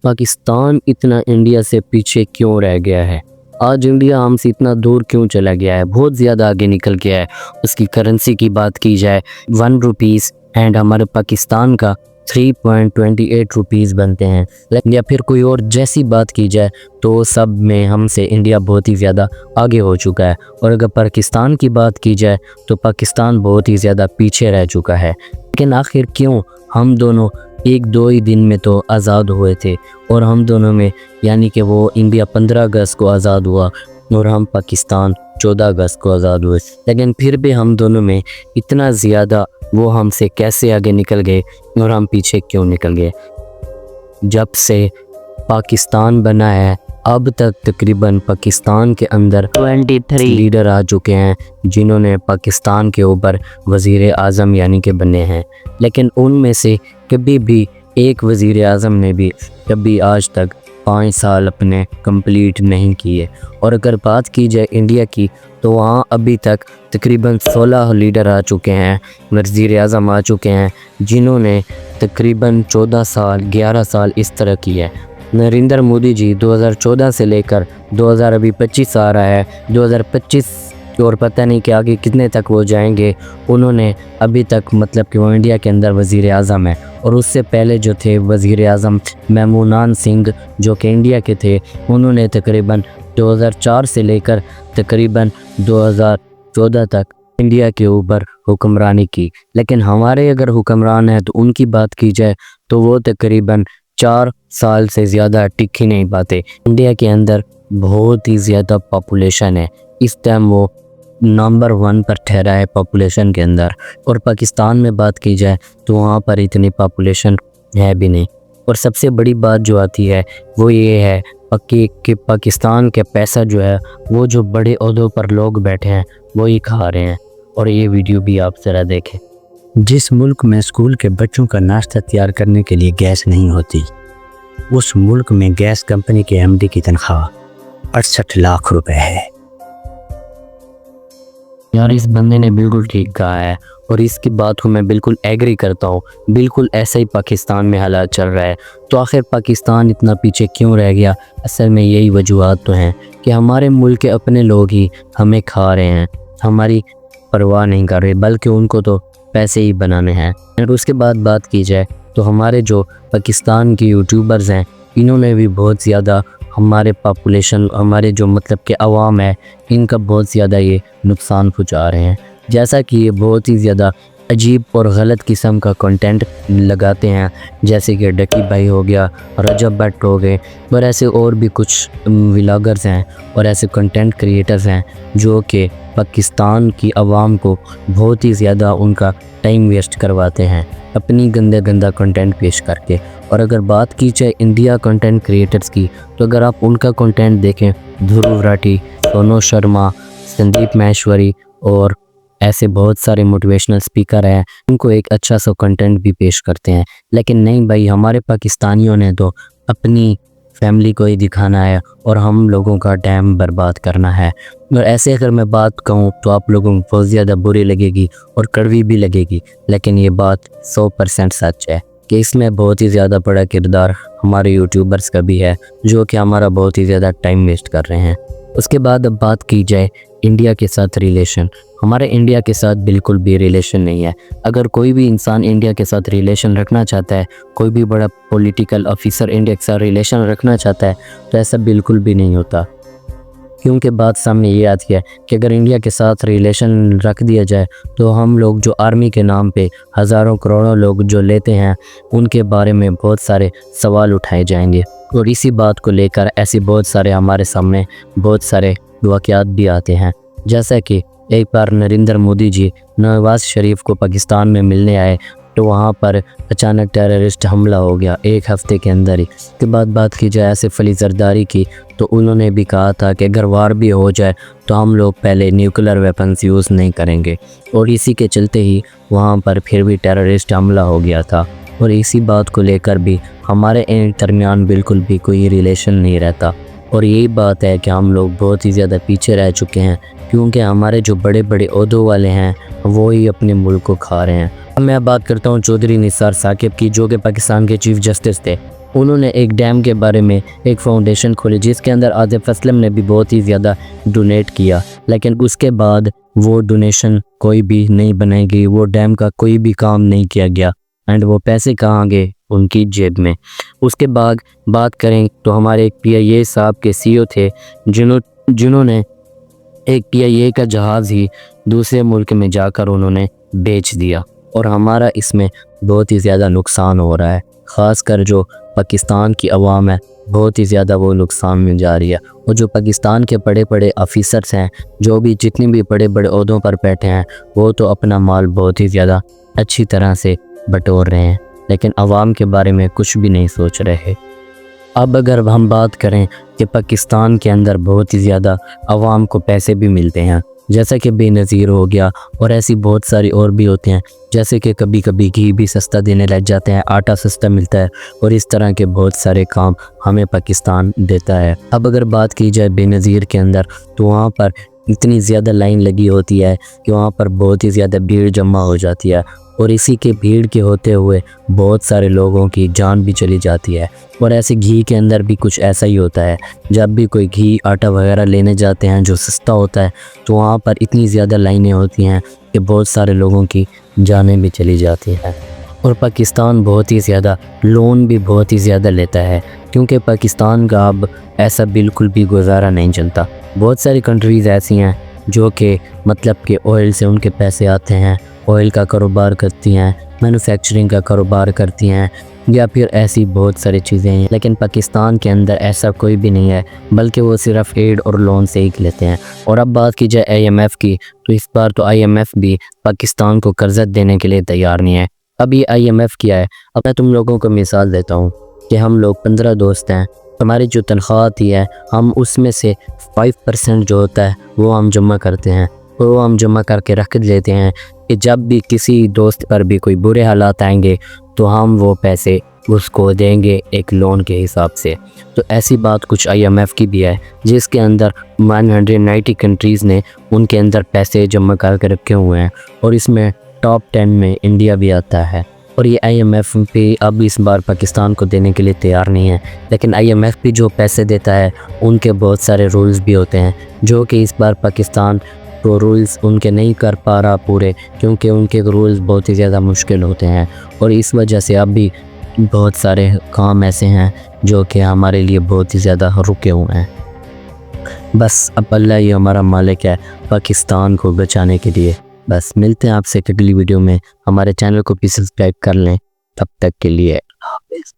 पाकिस्तान इतना इंडिया से पीछे क्यों रह गया है? आज इंडिया हमसे इतना दूर क्यों चला गया है? बहुत ज़्यादा आगे निकल गया है। उसकी करेंसी की बात की जाए 1 रुपीज़ एंड हमारे पाकिस्तान का 3.28 रुपीज़ बनते हैं, या फिर कोई और जैसी बात की जाए तो सब में हमसे इंडिया बहुत ही ज़्यादा आगे हो चुका है। और अगर पाकिस्तान की बात की जाए तो पाकिस्तान बहुत ही ज़्यादा पीछे रह चुका है। लेकिन आखिर क्यों? हम दोनों 1-2 ही दिन में तो आज़ाद हुए थे, और हम दोनों में यानी कि वो इंडिया 15 अगस्त को आज़ाद हुआ और हम पाकिस्तान 14 अगस्त को आज़ाद हुए। लेकिन फिर भी हम दोनों में इतना ज़्यादा वो हमसे कैसे आगे निकल गए और हम पीछे क्यों निकल गए? जब से पाकिस्तान बना है अब तक तकरीबन पाकिस्तान के अंदर 23 लीडर आ चुके हैं जिन्होंने पाकिस्तान के ऊपर वज़ीर आज़म यानी कि बने हैं। लेकिन उनमें से कभी भी एक वज़ीर आज़म ने भी कभी आज तक 5 साल अपने कंप्लीट नहीं किए। और अगर बात की जाए इंडिया की तो वहाँ अभी तक तकरीबन 16 लीडर आ चुके हैं, वज़ीर आज़म आ चुके हैं जिन्होंने तकरीबन 14 साल 11 साल इस तरह की है। नरेंद्र मोदी जी 2014 से लेकर 2025 आ रहा है, 2025 और पता नहीं कि आगे कितने तक वो जाएंगे। उन्होंने अभी तक मतलब कि वो इंडिया के अंदर वज़ीर आज़म है। और उससे पहले जो थे वज़ीर आज़म मेमूनान सिंह जो कि इंडिया के थे, उन्होंने तकरीबन 2004 से लेकर तकरीबन 2014 तक इंडिया के ऊपर हुक्मरानी की। लेकिन हमारे अगर हुक्मरान हैं तो उनकी बात की जाए तो वो तकरीबन 4 साल से ज़्यादा टिक ही नहीं पाते। इंडिया के अंदर बहुत ही ज़्यादा पॉपुलेशन है, इस टाइम वो नंबर 1 पर ठहरा है पॉपुलेशन के अंदर। और पाकिस्तान में बात की जाए तो वहाँ पर इतनी पॉपुलेशन है भी नहीं। और सबसे बड़ी बात जो आती है वो ये है कि पाकिस्तान के पैसा जो है वो जो बड़े ओहदों पर लोग बैठे हैं वो ही खा रहे हैं। और ये वीडियो भी आप ज़रा देखें। जिस मुल्क में स्कूल के बच्चों का नाश्ता तैयार करने के लिए गैस नहीं होती, उस मुल्क में गैस कंपनी के एमडी की तनख्वाह 68 लाख रुपए है। यार इस बंदे ने बिल्कुल ठीक कहा है और इसकी बात को मैं बिल्कुल एग्री करता हूँ। बिल्कुल ऐसा ही पाकिस्तान में हालात चल रहा है। तो आखिर पाकिस्तान इतना पीछे क्यों रह गया? असल में यही वजूहात तो हैं कि हमारे मुल्क के अपने लोग ही हमें खा रहे हैं, हमारी परवाह नहीं कर रहे, बल्कि उनको तो पैसे ही बनाने हैं। और उसके बाद बात की जाए तो हमारे जो पाकिस्तान के यूट्यूबर्स हैं इन्होंने भी बहुत ज़्यादा हमारे पॉपुलेशन, हमारे जो मतलब कि अवाम है, इनका बहुत ज़्यादा ये नुकसान पहुंचा रहे हैं। जैसा कि ये बहुत ही ज़्यादा अजीब और गलत किस्म का कंटेंट लगाते हैं, जैसे कि डकी भाई हो गया, रजब भट्ट हो गए, और ऐसे और भी कुछ व्लॉगर्स हैं और ऐसे कंटेंट क्रिएटर्स हैं जो कि पाकिस्तान की आवाम को बहुत ही ध्यादा उनका टाइम वेस्ट करवाते हैं अपनी गंदा कंटेंट पेश करके। और अगर बात की जाए इंडिया कंटेंट क्रिएटर्स की तो अगर आप उनका कंटेंट देखें, ध्रुव राठी, सोनू शर्मा, संदीप माहेश्वरी और ऐसे बहुत सारे मोटिवेशनल स्पीकर हैं, उनको एक अच्छा सा कंटेंट भी पेश करते हैं। लेकिन नहीं भाई, हमारे पाकिस्तानियों ने तो अपनी फैमिली को ही दिखाना है और हम लोगों का टाइम बर्बाद करना है। और ऐसे अगर मैं बात कहूँ तो आप लोगों को बहुत ज़्यादा बुरी लगेगी और कड़वी भी लगेगी, लेकिन ये बात 100% सच है कि इसमें बहुत ही ज़्यादा बड़ा किरदार हमारे यूट्यूबर्स का भी है जो कि हमारा बहुत ही ज़्यादा टाइम वेस्ट कर रहे हैं। उसके बाद अब बात की जाए इंडिया के साथ रिलेशन, हमारे इंडिया के साथ बिल्कुल भी रिलेशन नहीं है। अगर कोई भी इंसान इंडिया के साथ रिलेशन रखना चाहता है, कोई भी बड़ा पॉलिटिकल ऑफिसर इंडिया के साथ रिलेशन रखना चाहता है तो ऐसा बिल्कुल भी नहीं होता। क्योंकि बात सामने ये आती है कि अगर इंडिया के साथ रिलेशन रख दिया जाए तो हम लोग जो आर्मी के नाम पे हज़ारों करोड़ों लोग जो लेते हैं उनके बारे में बहुत सारे सवाल उठाए जाएंगे। और इसी बात को लेकर ऐसे बहुत सारे हमारे सामने बहुत सारे वाक़यात भी आते हैं। जैसा कि एक बार नरेंद्र मोदी जी नवाज़ शरीफ को पाकिस्तान में मिलने आए तो वहाँ पर अचानक टेररिस्ट हमला हो गया 1 हफ़्ते के अंदर ही। उसके बाद बात की जाए आसिफ अली जरदारी की तो उन्होंने भी कहा था कि अगर वार भी हो जाए तो हम लोग पहले न्यूक्लियर वेपन्स यूज़ नहीं करेंगे। और इसी के चलते ही वहाँ पर फिर भी टेररिस्ट हमला हो गया था। और इसी बात को लेकर भी हमारे दरमियान बिल्कुल भी कोई रिलेशन नहीं रहता। और यही बात है कि हम लोग बहुत ही ज़्यादा पीछे रह चुके हैं क्योंकि हमारे जो बड़े बड़े ओहदों वाले हैं वो ही अपने मुल्क को खा रहे हैं। अब मैं बात करता हूँ चौधरी निसार साकिब की जो कि पाकिस्तान के चीफ जस्टिस थे। انہوں نے ایک ڈیم کے بارے میں ایک فاؤنڈیشن کھولی جس کے اندر آصف اسلم نے بھی بہت ہی زیادہ ڈونیٹ کیا، لیکن اس کے بعد وہ ڈونیشن کوئی بھی نہیں بنائی گئی، وہ ڈیم کا کوئی بھی کام نہیں کیا گیا، اینڈ وہ پیسے کہاں گئے؟ ان کی جیب میں۔ اس کے بعد بات کریں تو ہمارے ایک پی آئی اے صاحب کے سی او تھے جنہوں نے ایک پی آئی اے کا جہاز ہی دوسرے ملک میں جا کر انہوں نے بیچ دیا، اور ہمارا اس میں بہت ہی زیادہ نقصان ہو رہا ہے، خاص کر جو پاکستان کی عوام ہے بہت ہی زیادہ وہ نقصان میں جا رہی ہے، اور جو پاکستان کے بڑے بڑے آفیسرز ہیں، جو بھی جتنی بھی بڑے بڑے عہدوں پر بیٹھے ہیں، وہ تو اپنا مال بہت ہی زیادہ اچھی طرح سے بٹور رہے ہیں، لیکن عوام کے بارے میں کچھ بھی نہیں سوچ رہے۔ اب اگر ہم بات کریں کہ پاکستان کے اندر بہت ہی زیادہ عوام کو پیسے بھی ملتے ہیں، جیسا کہ بے نظیر ہو گیا، اور ایسی بہت ساری اور بھی ہوتے ہیں، جیسے کہ کبھی کبھی گھی بھی سستا دینے لگ جاتے ہیں، آٹا سستا ملتا ہے، اور اس طرح کے بہت سارے کام ہمیں پاکستان دیتا ہے۔ اب اگر بات کی جائے بے نظیر کے اندر، تو وہاں پر اتنی زیادہ لائن لگی ہوتی ہے کہ وہاں پر بہت ہی زیادہ بھیڑ جمع ہو جاتی ہے، اور اسی کے بھیڑ کے ہوتے ہوئے بہت سارے لوگوں کی جان بھی چلی جاتی ہے۔ اور ایسے گھی کے اندر بھی کچھ ایسا ہی ہوتا ہے، جب بھی کوئی گھی آٹا وغیرہ لینے جاتے ہیں جو سستا ہوتا ہے، تو وہاں پر اتنی زیادہ لائنیں ہوتی ہیں کہ بہت سارے لوگوں کی جانیں بھی چلی جاتی ہیں۔ اور پاکستان بہت ہی زیادہ لون بھی بہت ہی زیادہ لیتا ہے، کیونکہ پاکستان کا اب ایسا بالکل بھی گزارا نہیں چلتا۔ بہت ساری کنٹریز ایسی ہیں جو کہ مطلب کہ آئل سے ان کے پیسے آتے ہیں، آئل کا کاروبار کرتی ہیں، مینوفیکچرنگ کا کاروبار کرتی ہیں، یا پھر ایسی بہت ساری چیزیں ہیں، لیکن پاکستان کے اندر ایسا کوئی بھی نہیں ہے، بلکہ وہ صرف ایڈ اور لون سے ہی لیتے ہیں۔ اور اب بات کی جائے آئی ایم ایف کی، تو اس بار تو آئی ایم ایف بھی پاکستان کو قرض دینے کے لیے تیار نہیں ہے۔ اب یہ آئی ایم ایف کیا ہے؟ اب میں تم لوگوں کو مثال دیتا ہوں کہ ہم لوگ 15 دوست ہیں، ہماری جو تنخواہ آتی ہے، ہم اس میں سے 5% جو ہوتا ہے وہ ہم جمع کرتے ہیں، اور وہ ہم جمع کر کے رکھ لیتے ہیں کہ جب بھی کسی دوست پر بھی کوئی برے حالات آئیں گے تو ہم وہ پیسے اس کو دیں گے ایک لون کے حساب سے۔ تو ایسی بات کچھ آئی ایم ایف کی بھی ہے، جس کے اندر 190 کنٹریز نے ان کے اندر پیسے جمع کر کے رکھے ہوئے ہیں، اور اس میں ٹاپ 10 میں انڈیا بھی آتا ہے۔ اور یہ آئی ایم ایف بھی اب اس بار پاکستان کو دینے کے لیے تیار نہیں ہے، لیکن آئی ایم ایف بھی جو پیسے دیتا ہے ان کے بہت سارے رولز بھی ہوتے ہیں، جو کہ اس بار پاکستان تو رولز ان کے نہیں کر پا رہا پورے، کیونکہ ان کے رولز بہت ہی زیادہ مشکل ہوتے ہیں، اور اس وجہ سے اب بھی بہت سارے کام ایسے ہیں جو کہ ہمارے لیے بہت ہی زیادہ رکے ہوئے ہیں۔ بس اب اللہ ہی ہمارا مالک ہے پاکستان کو بچانے کے لیے۔ بس ملتے ہیں آپ سے اگلی ویڈیو میں، ہمارے چینل کو بھی سبسکرائب کر لیں، تب تک کے لیے اللہ حافظ۔